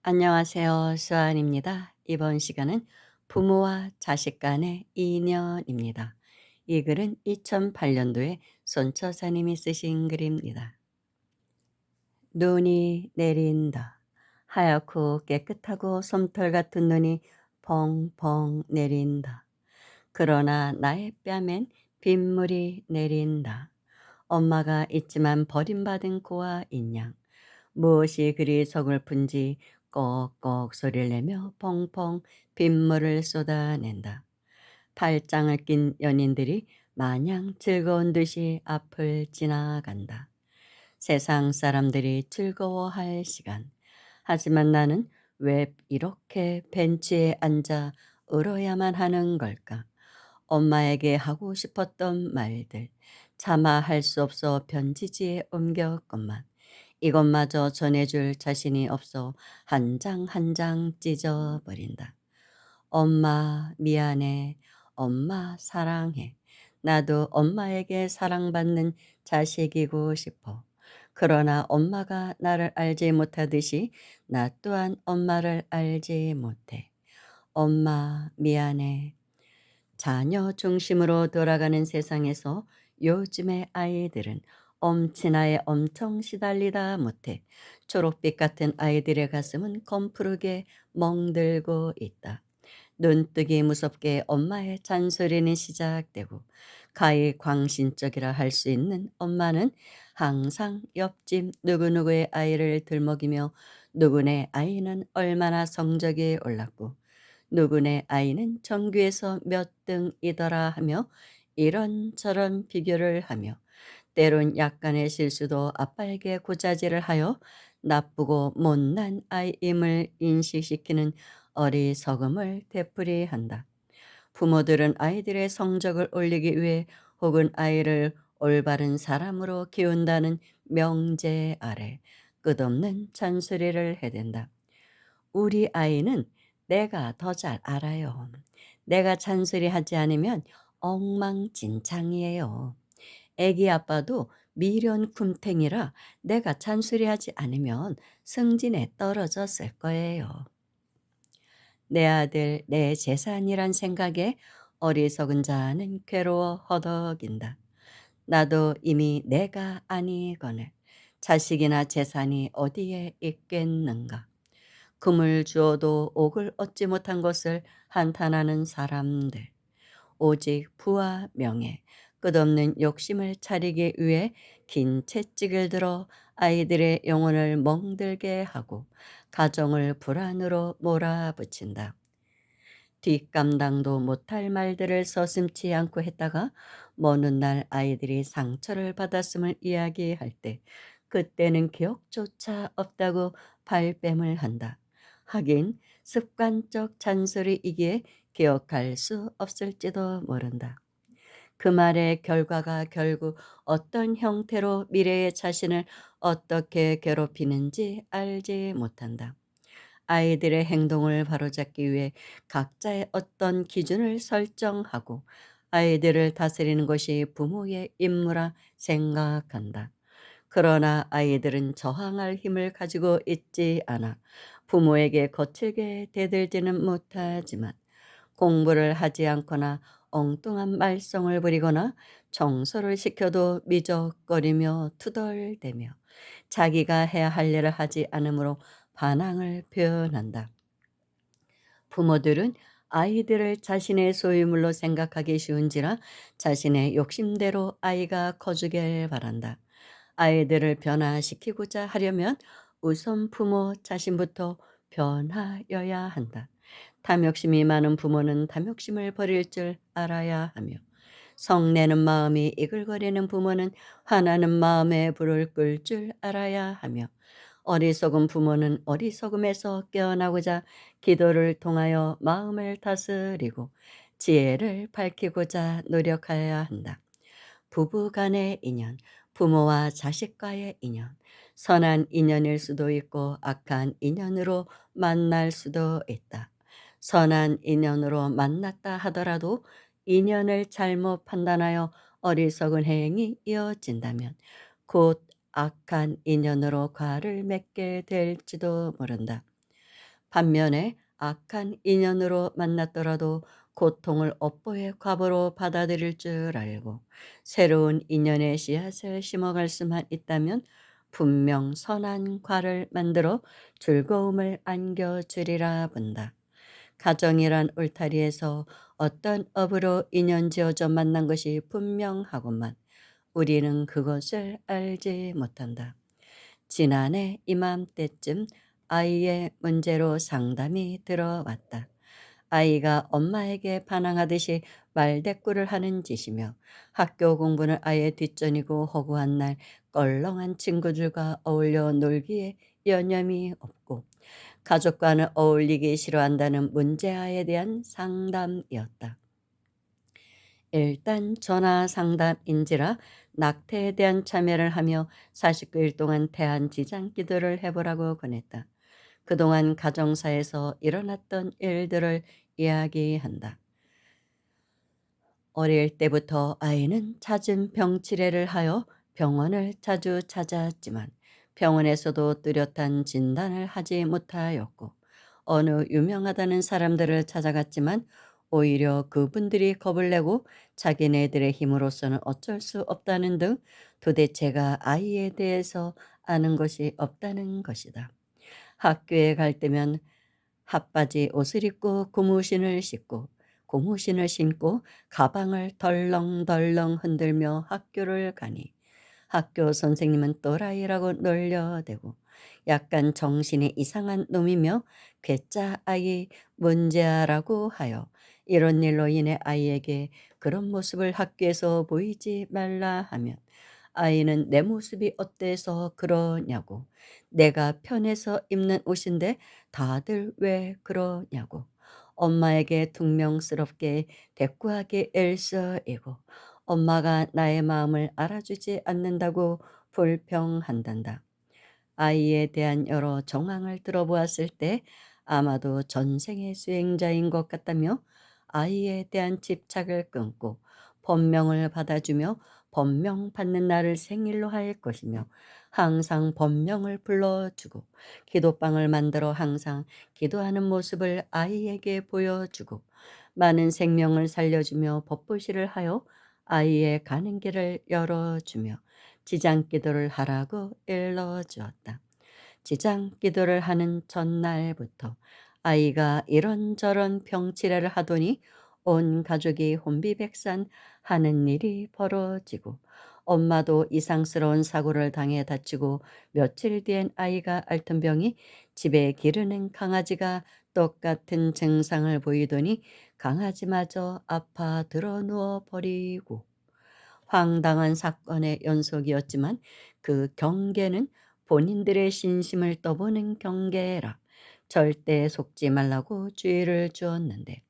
안녕하세요. 수아입니다. 이번 시간은 부모와 자식 간의 인연입니다. 이 글은 2008년도에 손처사님이 쓰신 글입니다. 눈이 내린다. 하얗고 깨끗하고 솜털 같은 눈이 펑펑 내린다. 그러나 나의 뺨엔 빗물이 내린다. 엄마가 있지만 버림받은 고아 인양. 무엇이 그리 서글픈지 꼭꼭 소리를 내며 펑펑 빗물을 쏟아낸다. 팔짱을 낀 연인들이 마냥 즐거운 듯이 앞을 지나간다. 세상 사람들이 즐거워할 시간. 하지만 나는 왜 이렇게 벤치에 앉아 울어야만 하는 걸까? 엄마에게 하고 싶었던 말들. 차마 할 수 없어 편지지에 옮겼건만 이것마저 전해줄 자신이 없어 한 장 한 장 찢어버린다. 엄마 미안해. 엄마 사랑해. 나도 엄마에게 사랑받는 자식이고 싶어. 그러나 엄마가 나를 알지 못하듯이 나 또한 엄마를 알지 못해. 엄마 미안해. 자녀 중심으로 돌아가는 세상에서 요즘의 아이들은 엄친아에 엄청 시달리다 못해 초록빛 같은 아이들의 가슴은 검푸르게 멍들고 있다. 눈뜨기 무섭게 엄마의 잔소리는 시작되고 가히 광신적이라 할 수 있는 엄마는 항상 옆집 누구누구의 아이를 들먹이며 누구네 아이는 얼마나 성적이 올랐고 누구네 아이는 전교에서 몇 등이더라 하며 이런저런 비교를 하며 때론 약간의 실수도 아빠에게 고자질을 하여 나쁘고 못난 아이임을 인식시키는 어리석음을 되풀이한다. 부모들은 아이들의 성적을 올리기 위해 혹은 아이를 올바른 사람으로 키운다는 명제 아래 끝없는 잔소리를 해댄다. 우리 아이는 내가 더 잘 알아요. 내가 잔소리하지 않으면 엉망진창이에요. 애기 아빠도 미련 굼탱이라 내가 잔소리하지 않으면 승진에 떨어졌을 거예요. 내 아들, 내 재산이란 생각에 어리석은 자는 괴로워 허덕인다. 나도 이미 내가 아니거늘 자식이나 재산이 어디에 있겠는가. 금을 주어도 옥을 얻지 못한 것을 한탄하는 사람들. 오직 부와 명예, 끝없는 욕심을 차리기 위해 긴 채찍을 들어 아이들의 영혼을 멍들게 하고 가정을 불안으로 몰아붙인다. 뒷감당도 못할 말들을 서슴지 않고 했다가 먼 훗날 아이들이 상처를 받았음을 이야기할 때 그때는 기억조차 없다고 발뺌을 한다. 하긴 습관적 잔소리이기에 기억할 수 없을지도 모른다. 그 말의 결과가 결국 어떤 형태로 미래의 자신을 어떻게 괴롭히는지 알지 못한다. 아이들의 행동을 바로잡기 위해 각자의 어떤 기준을 설정하고 아이들을 다스리는 것이 부모의 임무라 생각한다. 그러나 아이들은 저항할 힘을 가지고 있지 않아 부모에게 거칠게 대들지는 못하지만 공부를 하지 않거나 엉뚱한 말썽을 부리거나 청소를 시켜도 미적거리며 투덜대며 자기가 해야 할 일을 하지 않으므로 반항을 표현한다. 부모들은 아이들을 자신의 소유물로 생각하기 쉬운지라 자신의 욕심대로 아이가 커주길 바란다. 아이들을 변화시키고자 하려면 우선 부모 자신부터 변화여야 한다. 탐욕심이 많은 부모는 탐욕심을 버릴 줄 알아야 하며 성내는 마음이 이글거리는 부모는 화나는 마음에 불을 끌 줄 알아야 하며 어리석은 부모는 어리석음에서 깨어나고자 기도를 통하여 마음을 다스리고 지혜를 밝히고자 노력해야 한다. 부부 간의 인연, 부모와 자식과의 인연, 선한 인연일 수도 있고 악한 인연으로 만날 수도 있다. 선한 인연으로 만났다 하더라도 인연을 잘못 판단하여 어리석은 행위 이어진다면 곧 악한 인연으로 과를 맺게 될지도 모른다. 반면에 악한 인연으로 만났더라도 고통을 업보의 과보로 받아들일 줄 알고 새로운 인연의 씨앗을 심어갈 수만 있다면 분명 선한 과를 만들어 즐거움을 안겨주리라 본다. 가정이란 울타리에서 어떤 업으로 인연 지어져 만난 것이 분명하구만 우리는 그것을 알지 못한다. 지난해 이맘때쯤 아이의 문제로 상담이 들어왔다. 아이가 엄마에게 반항하듯이 말대꾸를 하는 짓이며 학교 공부는 아예 뒷전이고 허구한 날 껄렁한 친구들과 어울려 놀기에 여념이 없고 가족과는 어울리기 싫어한다는 문제아에 대한 상담이었다. 일단 전화 상담인지라 낙태에 대한 참여를 하며 49일 동안 대한 지장 기도를 해보라고 권했다. 그동안 가정사에서 일어났던 일들을 이야기한다. 어릴 때부터 아이는 잦은 병치레를 하여 병원을 자주 찾았지만 병원에서도 뚜렷한 진단을 하지 못하였고 어느 유명하다는 사람들을 찾아갔지만 오히려 그분들이 겁을 내고 자기네들의 힘으로서는 어쩔 수 없다는 등 도대체가 아이에 대해서 아는 것이 없다는 것이다. 학교에 갈 때면 핫바지 옷을 입고 고무신을 신고 가방을 덜렁덜렁 흔들며 학교를 가니 학교 선생님은 또라이라고 놀려대고 약간 정신이 이상한 놈이며 괴짜 아이 문제아라고 하여 이런 일로 인해 아이에게 그런 모습을 학교에서 보이지 말라 하면 아이는 내 모습이 어때서 그러냐고 내가 편해서 입는 옷인데 다들 왜 그러냐고 엄마에게 퉁명스럽게 대꾸하기 일쑤이고 엄마가 나의 마음을 알아주지 않는다고 불평한단다. 아이에 대한 여러 정황을 들어보았을 때 아마도 전생의 수행자인 것 같다며 아이에 대한 집착을 끊고 법명을 받아주며 법명 받는 날을 생일로 할 것이며 항상 법명을 불러주고 기도방을 만들어 항상 기도하는 모습을 아이에게 보여주고 많은 생명을 살려주며 법보시를 하여 아이의 가는 길을 열어주며 지장기도를 하라고 일러주었다. 지장기도를 하는 전날부터 아이가 이런저런 병치레를 하더니 온 가족이 혼비백산 하는 일이 벌어지고 엄마도 이상스러운 사고를 당해 다치고 며칠 뒤엔 아이가 앓던 병이 집에 기르는 강아지가 똑같은 증상을 보이더니 강아지마저 아파 드러 누워 버리고 황당한 사건의 연속이었지만 그 경계는 본인들의 신심을 떠보는 경계라 절대 속지 말라고 주의를 주었는데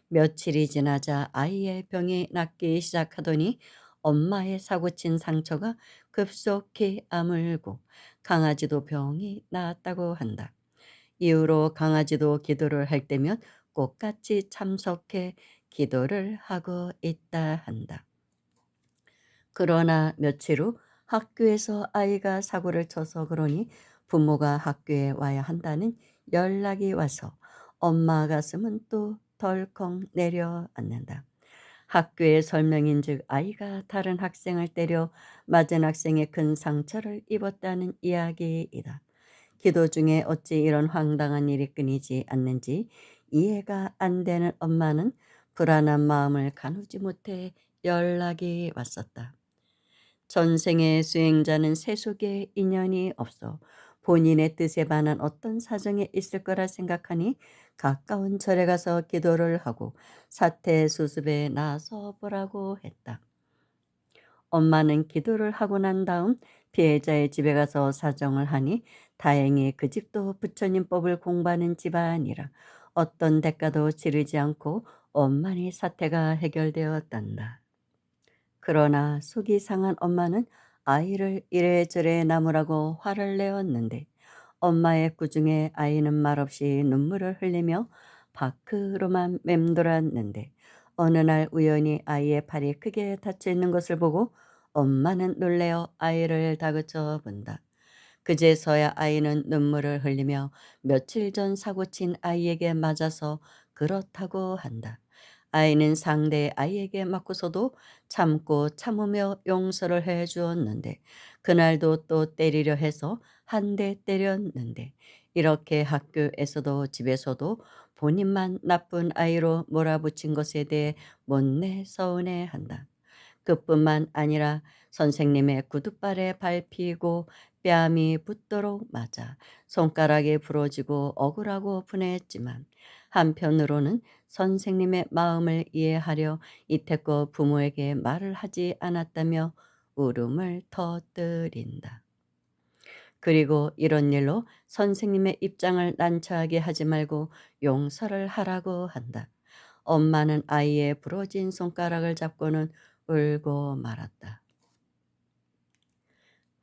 며칠이 지나자 아이의 병이 낫기 시작하더니 엄마의 사고친 상처가 급속히 아물고 강아지도 병이 나았다고 한다. 이후로 강아지도 기도를 할 때면 꼭 같이 참석해 기도를 하고 있다 한다. 그러나 며칠 후 학교에서 아이가 사고를 쳐서 그러니 부모가 학교에 와야 한다는 연락이 와서 엄마 가슴은 또 덜컥 내려앉는다. 학교의 설명인즉 아이가 다른 학생을 때려 맞은 학생의 큰 상처를 입었다는 이야기이다. 기도 중에 어찌 이런 황당한 일이 끊이지 않는지 이해가 안 되는 엄마는 불안한 마음을 가누지 못해 연락이 왔었다. 전생의 수행자는 세속에 인연이 없어 본인의 뜻에 반한 어떤 사정에 있을 거라 생각하니 가까운 절에 가서 기도를 하고 사태 수습에 나서 보라고 했다. 엄마는 기도를 하고 난 다음 피해자의 집에 가서 사정을 하니 다행히 그 집도 부처님법을 공부하는 집안이라 어떤 대가도 치르지 않고 원만히 사태가 해결되었단다. 그러나 속이 상한 엄마는 아이를 이래저래 나무라고 화를 내었는데 엄마의 구중에 아이는 말없이 눈물을 흘리며 밖으로만 맴돌았는데 어느 날 우연히 아이의 팔이 크게 닫혀 있는 것을 보고 엄마는 놀래어 아이를 다그쳐 본다. 그제서야 아이는 눈물을 흘리며 며칠 전 사고친 아이에게 맞아서 그렇다고 한다. 아이는 상대 아이에게 맞고서도 참고 참으며 용서를 해 주었는데 그날도 또 때리려 해서 한 대 때렸는데 이렇게 학교에서도 집에서도 본인만 나쁜 아이로 몰아붙인 것에 대해 못내 서운해한다. 그뿐만 아니라 선생님의 구둣발에 밟히고 뺨이 붓도록 맞아 손가락이 부러지고 억울하고 분했지만 한편으로는 선생님의 마음을 이해하려 이태껏 부모에게 말을 하지 않았다며 울음을 터뜨린다. 그리고 이런 일로 선생님의 입장을 난처하게 하지 말고 용서를 하라고 한다. 엄마는 아이의 부러진 손가락을 잡고는 울고 말았다.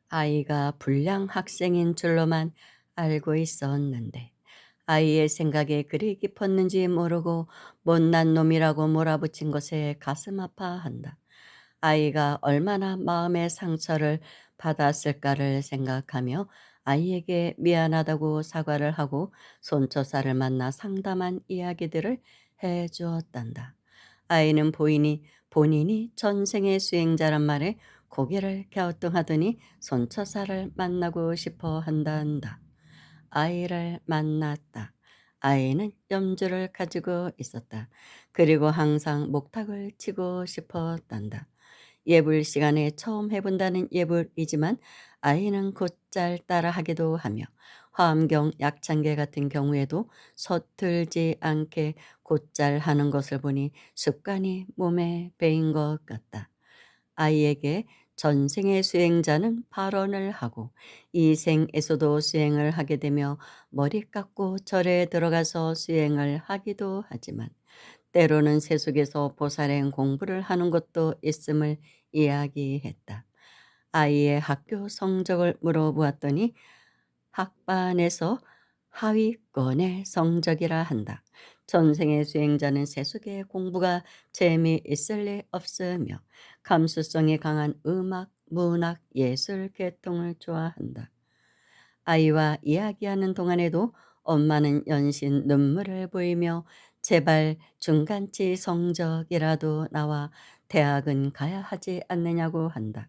아이가 불량 학생인 줄로만 알고 있었는데 아이의 생각에 그리 깊었는지 모르고 못난 놈이라고 몰아붙인 것에 가슴 아파한다. 아이가 얼마나 마음의 상처를 받았을까를 생각하며 아이에게 미안하다고 사과를 하고 손처사를 만나 상담한 이야기들을 해 주었단다. 아이는 본인이 전생의 수행자란 말에 고개를 갸우뚱하더니 손처사를 만나고 싶어 한단다. 아이를 만났다. 아이는 염주를 가지고 있었다. 그리고 항상 목탁을 치고 싶었단다. 예불 시간에 처음 해본다는 예불이지만 아이는 곧잘 따라하기도 하며 화엄경 약창계 같은 경우에도 서툴지 않게 곧잘 하는 것을 보니 습관이 몸에 배인 것 같다. 아이에게 전생의 수행자는 발언을 하고 이 생에서도 수행을 하게 되며 머리 깎고 절에 들어가서 수행을 하기도 하지만 때로는 세속에서 보살행 공부를 하는 것도 있음을 이야기했다. 아이의 학교 성적을 물어보았더니 학반에서 하위권의 성적이라 한다. 전생의 수행자는 세속의 공부가 재미있을 리 없으며 감수성이 강한 음악, 문학, 예술 계통을 좋아한다. 아이와 이야기하는 동안에도 엄마는 연신 눈물을 보이며 제발 중간치 성적이라도 나와 대학은 가야 하지 않느냐고 한다.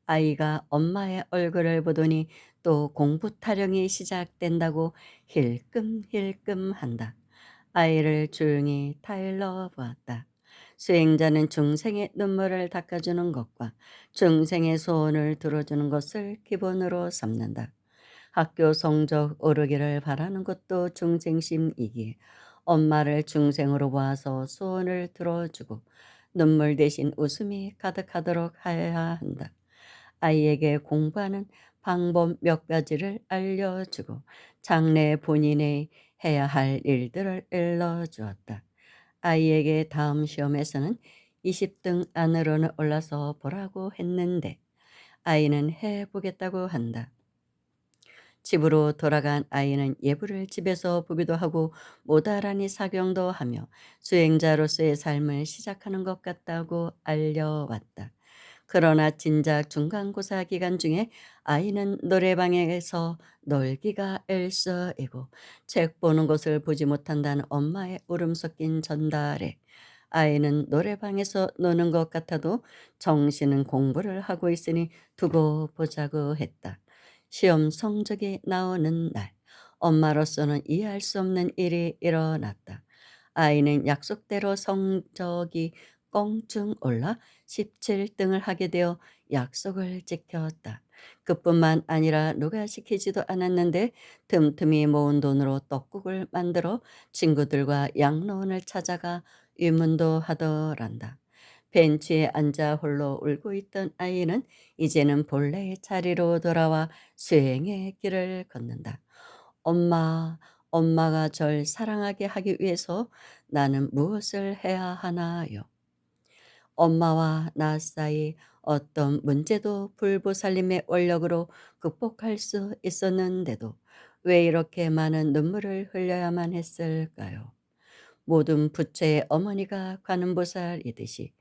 아이가 엄마의 얼굴을 보더니 또 공부 타령이 시작된다고 힐끔힐끔 한다. 아이를 조용히 타일러 보았다. 수행자는 중생의 눈물을 닦아주는 것과 중생의 소원을 들어주는 것을 기본으로 삼는다. 학교 성적 오르기를 바라는 것도 중생심이기에 엄마를 중생으로 보아서 소원을 들어주고 눈물 대신 웃음이 가득하도록 해야 한다. 아이에게 공부하는 방법 몇 가지를 알려주고 장래 본인의 해야 할 일들을 일러주었다. 아이에게 다음 시험에서는 20등 안으로는 올라서 보라고 했는데 아이는 해보겠다고 한다. 집으로 돌아간 아이는 예불을 집에서 보기도 하고 모다라니 사경도 하며 수행자로서의 삶을 시작하는 것 같다고 알려왔다. 그러나 진작 중간고사 기간 중에 아이는 노래방에서 놀기가 일쑤이고 책 보는 것을 보지 못한다는 엄마의 울음 섞인 전달에 아이는 노래방에서 노는 것 같아도 정신은 공부를 하고 있으니 두고 보자고 했다. 시험 성적이 나오는 날 엄마로서는 이해할 수 없는 일이 일어났다. 아이는 약속대로 성적이 껑충 올라 17등을 하게 되어 약속을 지켰다. 그뿐만 아니라 누가 시키지도 않았는데 틈틈이 모은 돈으로 떡국을 만들어 친구들과 양로원을 찾아가 유문도 하더란다. 벤치에 앉아 홀로 울고 있던 아이는 이제는 본래의 자리로 돌아와 수행의 길을 걷는다. 엄마, 엄마가 절 사랑하게 하기 위해서 나는 무엇을 해야 하나요? 엄마와 나 사이 어떤 문제도 불보살님의 원력으로 극복할 수 있었는데도 왜 이렇게 많은 눈물을 흘려야만 했을까요? 모든 부처의 어머니가 관음보살이듯이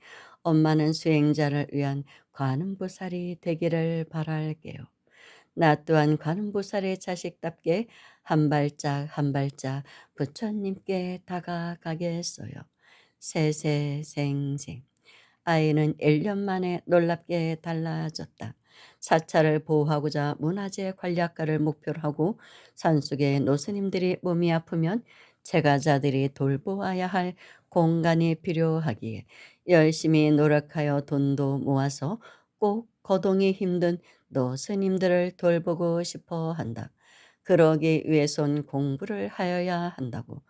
엄마는 수행자를 위한 관음보살이 되기를 바랄게요. 나 또한 관음보살의 자식답게 한 발짝 한 발짝 부처님께 다가가겠어요. 세세생생. 아이는 1년 만에 놀랍게 달라졌다. 사찰을 보호하고자 문화재 관리학과를 목표로 하고 산속에 노스님들이 몸이 아프면 제가자들이 돌보아야 할 공간이 필요하기에 열심히 노력하여 돈도 모아서 꼭 거동이 힘든 노스님들을 돌보고 싶어 한다. 그러기 위해선 공부를 하여야 한다고.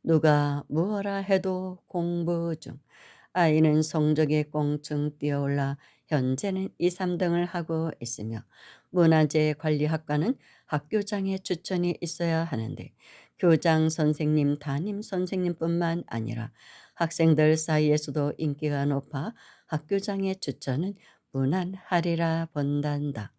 누가 무엇라 해도 공부 중. 아이는 성적이 껑충 뛰어올라 현재는 2, 3등을 하고 있으며 문화재 관리학과는 학교장의 추천이 있어야 하는데 교장 선생님, 담임 선생님뿐만 아니라 학생들 사이에서도 인기가 높아 학교장의 추천은 무난하리라 본단다.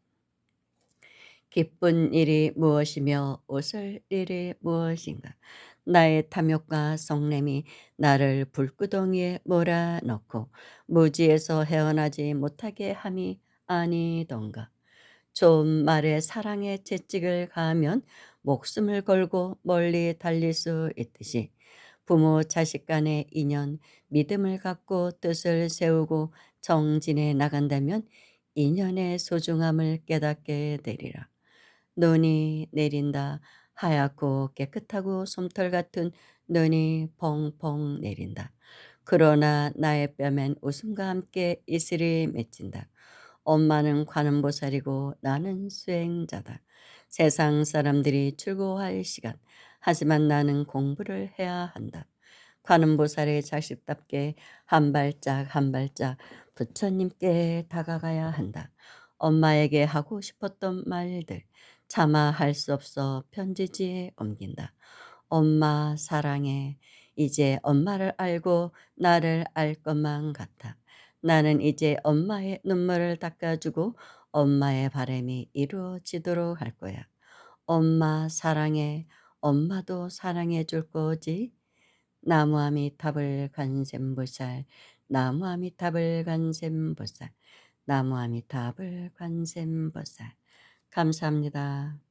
기쁜 일이 무엇이며 웃을 일이 무엇인가. 나의 탐욕과 성냄이 나를 불구덩이에 몰아넣고 무지에서 헤어나지 못하게 함이 아니던가. 좋은 말에 사랑의 채찍을 가하면 목숨을 걸고 멀리 달릴 수 있듯이 부모 자식 간의 인연, 믿음을 갖고 뜻을 세우고 정진해 나간다면 인연의 소중함을 깨닫게 되리라. 눈이 내린다. 하얗고 깨끗하고 솜털 같은 눈이 펑펑 내린다. 그러나 나의 뺨엔 웃음과 함께 이슬이 맺힌다. 엄마는 관음보살이고 나는 수행자다. 세상 사람들이 즐거워할 시간. 하지만 나는 공부를 해야 한다. 관음보살의 자식답게 한 발짝 한 발짝 부처님께 다가가야 한다. 엄마에게 하고 싶었던 말들 차마 할 수 없어 편지지에 옮긴다. 엄마 사랑해. 이제 엄마를 알고 나를 알 것만 같아. 나는 이제 엄마의 눈물을 닦아주고 엄마의 바람이 이루어지도록 할 거야. 엄마 사랑해. 엄마도 사랑해 줄 거지? 나무아미타불 관세음보살, 나무아미타불 관세음보살, 나무아미타불 관세음보살. 감사합니다.